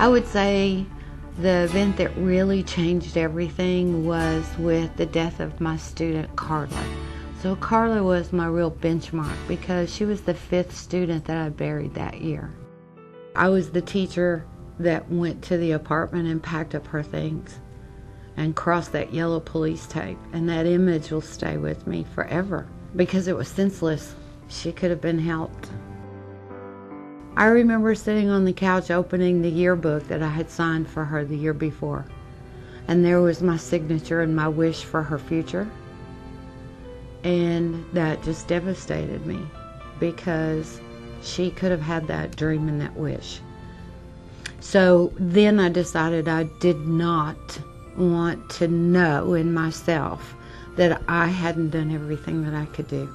I would say the event that really changed everything was with the death of my student Carla. So Carla was my real benchmark because she was the 5th student that I buried that year. I was the teacher that went to the apartment and packed up her things and crossed that yellow police tape, and that image will stay with me forever because it was senseless. She could have been helped. I remember sitting on the couch opening the yearbook that I had signed for her the year before, and there was my signature and my wish for her future, and that just devastated me because she could have had that dream and that wish. So then I decided I did not want to know in myself that I hadn't done everything that I could do.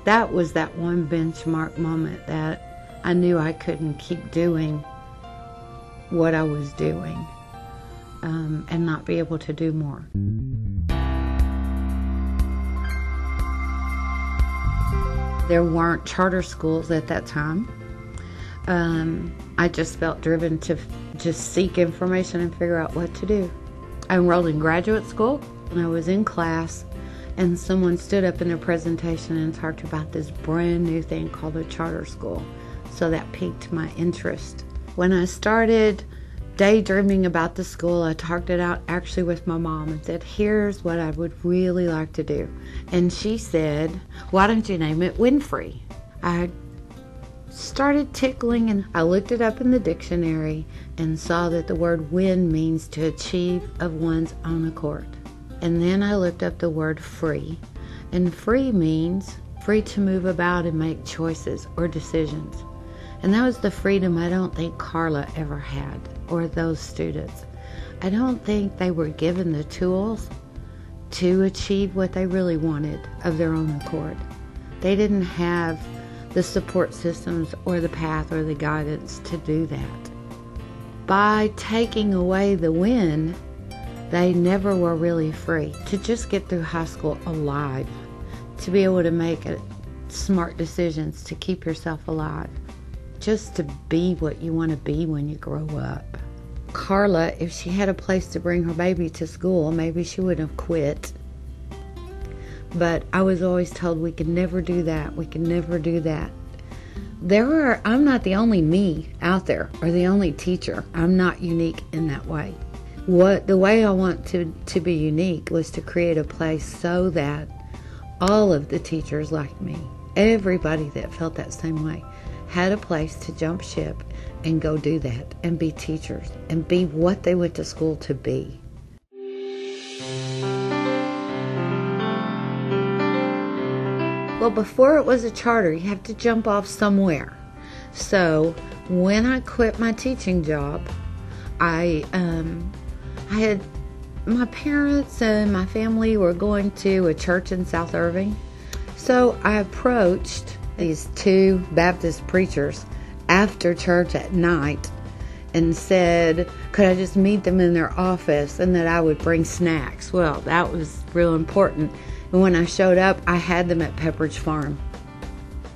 That was that one benchmark moment that I knew I couldn't keep doing what I was doing and not be able to do more. There weren't charter schools at that time. I just felt driven to just seek information and figure out what to do. I enrolled in graduate school, and I was in class, and someone stood up in a presentation and talked about this brand new thing called a charter school. So that piqued my interest. When I started daydreaming about the school, I talked it out actually with my mom and said, here's what I would really like to do. And she said, why don't you name it Winfree? I started tickling, and I looked it up in the dictionary and saw that the word win means to achieve of one's own accord. And then I looked up the word free, and free means free to move about and make choices or decisions. And that was the freedom I don't think Carla ever had, or those students. I don't think they were given the tools to achieve what they really wanted of their own accord. They didn't have the support systems or the path or the guidance to do that. By taking away the win, they never were really free to just get through high school alive, to be able to make smart decisions to keep yourself alive, just to be what you want to be when you grow up. Carla, if she had a place to bring her baby to school, maybe she wouldn't have quit. But I was always told we could never do that. We can never do that. I'm not the only me out there or the only teacher. I'm not unique in that way. The way I want to be unique was to create a place so that all of the teachers like me, everybody that felt that same way, had a place to jump ship and go do that and be teachers and be what they went to school to be. Well, before it was a charter, you have to jump off somewhere. So when I quit my teaching job, I had my parents and my family were going to a church in South Irving. So I approached these 2 Baptist preachers after church at night and said, could I just meet them in their office and that I would bring snacks? Well, that was real important. And when I showed up, I had them at Pepperidge Farm.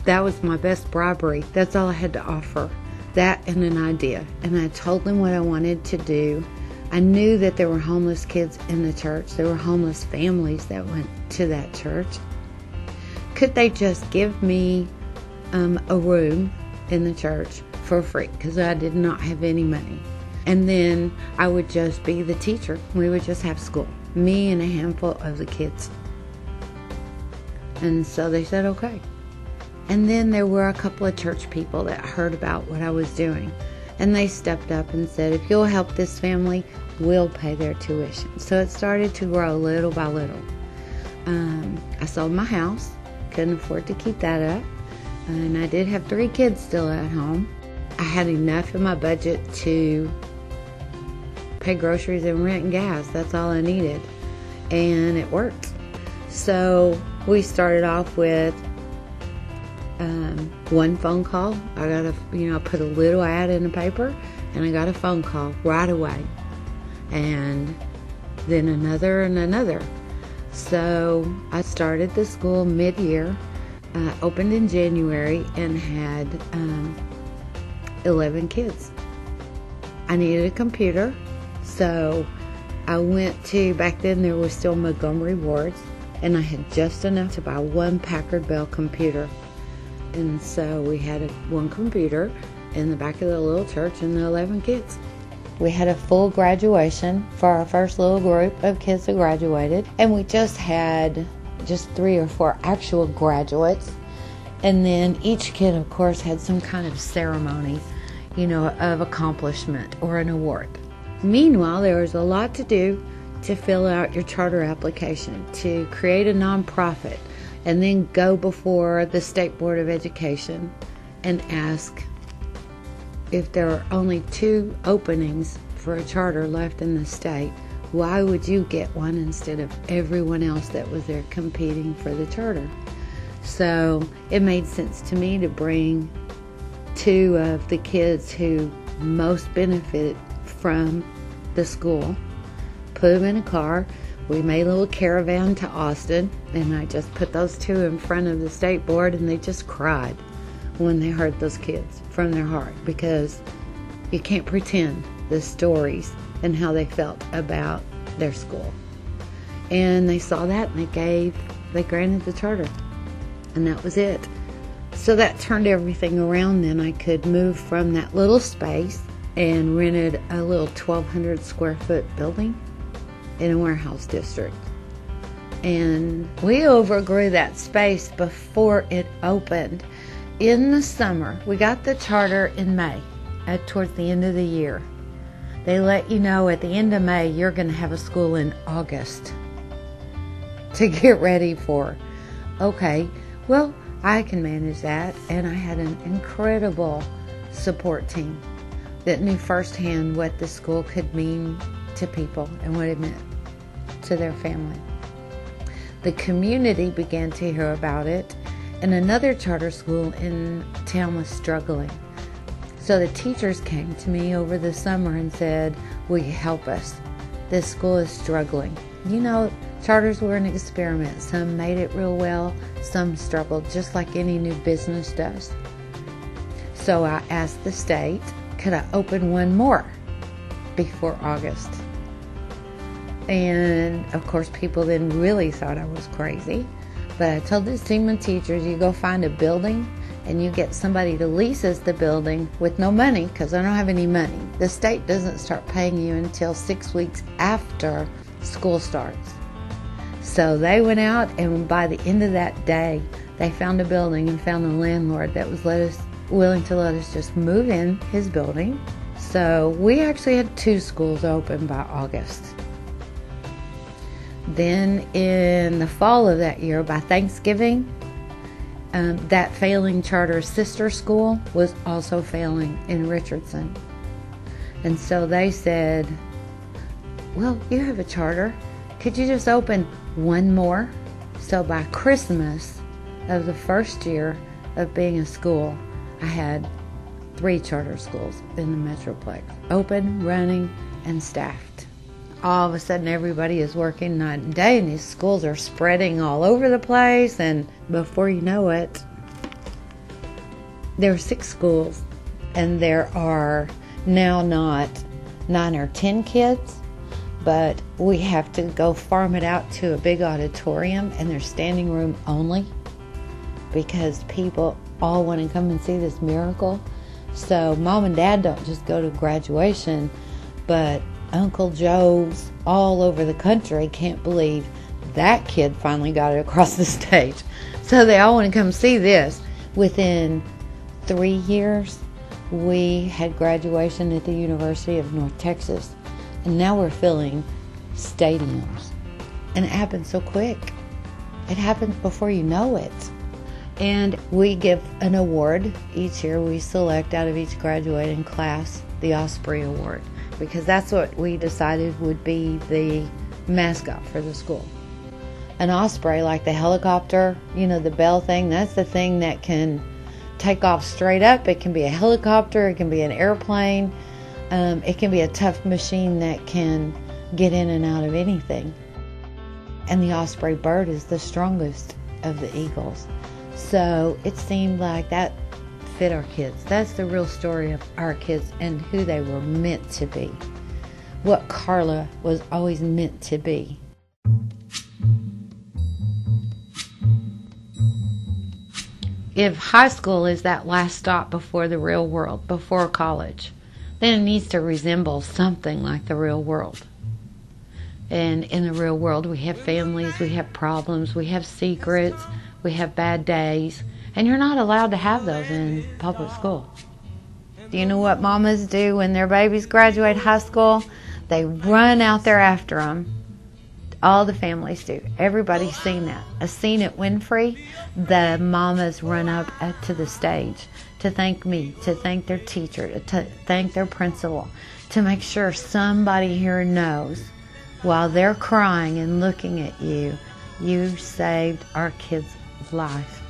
That was my best bribery. That's all I had to offer. That and an idea. And I told them what I wanted to do. I knew that there were homeless kids in the church. There were homeless families that went to that church. Could they just give me a room in the church for free? Because I did not have any money. And then I would just be the teacher. We would just have school. Me and a handful of the kids. And so they said, okay. And then there were a couple of church people that heard about what I was doing. And they stepped up and said, if you'll help this family, we'll pay their tuition. So it started to grow little by little. I sold my house. Couldn't afford to keep that up. And I did have 3 kids still at home. I had enough in my budget to pay groceries and rent and gas. That's all I needed. And it worked. So we started off with one phone call. I put a little ad in the paper, and I got a phone call right away. And then another and another. So I started the school mid-year, opened in January, and had 11 kids. I needed a computer, so I went to, back then there was still Montgomery Wards, and I had just enough to buy one Packard Bell computer. And so we had one computer in the back of the little church and the 11 kids. We had a full graduation for our first little group of kids that graduated, and we just had 3 or 4 actual graduates. And then each kid, of course, had some kind of ceremony, of accomplishment or an award. Meanwhile, there was a lot to do to fill out your charter application, to create a nonprofit, and then go before the State Board of Education and ask if there are only 2 openings for a charter left in the state, why would you get one instead of everyone else that was there competing for the charter? So it made sense to me to bring 2 of the kids who most benefited from the school, put them in a car. We made a little caravan to Austin, and I just put those 2 in front of the state board, and they just cried when they heard those kids from their heart, because you can't pretend the stories and how they felt about their school. And they saw that, and they granted the charter, and that was it. So that turned everything around. Then I could move from that little space and rented a little 1,200 square foot building in a warehouse district. And we overgrew that space before it opened. In the summer, we got the charter in May, towards the end of the year. They let you know at the end of May you're going to have a school in August to get ready for. Okay, well, I can manage that, and I had an incredible support team that knew firsthand what the school could mean to people and what it meant to their family. The community began to hear about it, and another charter school in town was struggling. So the teachers came to me over the summer and said, will you help us? This school is struggling. Charters were an experiment. Some made it real well, some struggled, just like any new business does. So I asked the state, could I open one more before August? And of course, people then really thought I was crazy. But I told this team of teachers, you go find a building and you get somebody to lease us the building with no money, because I don't have any money. The state doesn't start paying you until 6 weeks after school starts. So they went out, and by the end of that day, they found a building and found a landlord that was willing to let us just move in his building. So we actually had 2 schools open by August. Then in the fall of that year, by Thanksgiving, that failing charter sister school was also failing in Richardson. And so they said, well, you have a charter. Could you just open one more? So by Christmas of the first year of being a school, I had 3 charter schools in the Metroplex, open, running, and staffed. All of a sudden, everybody is working night and day, and these schools are spreading all over the place, and before you know it, there are 6 schools, and there are now not 9 or 10 kids, but we have to go farm it out to a big auditorium, and there's standing room only, because people all want to come and see this miracle. So Mom and Dad don't just go to graduation, but Uncle Joe's all over the country can't believe that kid finally got it across the stage. So they all want to come see this. Within 3 years, we had graduation at the University of North Texas, and now we're filling stadiums. And it happens so quick. It happens before you know it. And we give an award each year. We select out of each graduating class the Osprey Award, because that's what we decided would be the mascot for the school. An osprey, like the helicopter, the bell thing, that's the thing that can take off straight up. It can be a helicopter, it can be an airplane, it can be a tough machine that can get in and out of anything. And the osprey bird is the strongest of the eagles. So it seemed like that fit our kids. That's the real story of our kids and who they were meant to be. What Carla was always meant to be. If high school is that last stop before the real world, before college, then it needs to resemble something like the real world. And in the real world, we have families, we have problems, we have secrets, we have bad days, and you're not allowed to have those in public school. Do you know what mamas do when their babies graduate high school? They run out there after them. All the families do. Everybody's seen that. A scene at Winfree, the mamas run up to the stage to thank me, to thank their teacher, to thank their principal, to make sure somebody here knows while they're crying and looking at you, you saved our kid's life.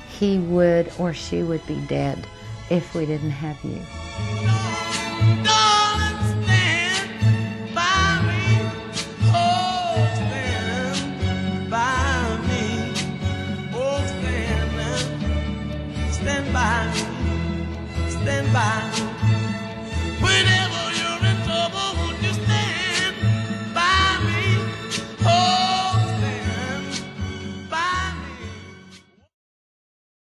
He would or she would be dead if we didn't have you.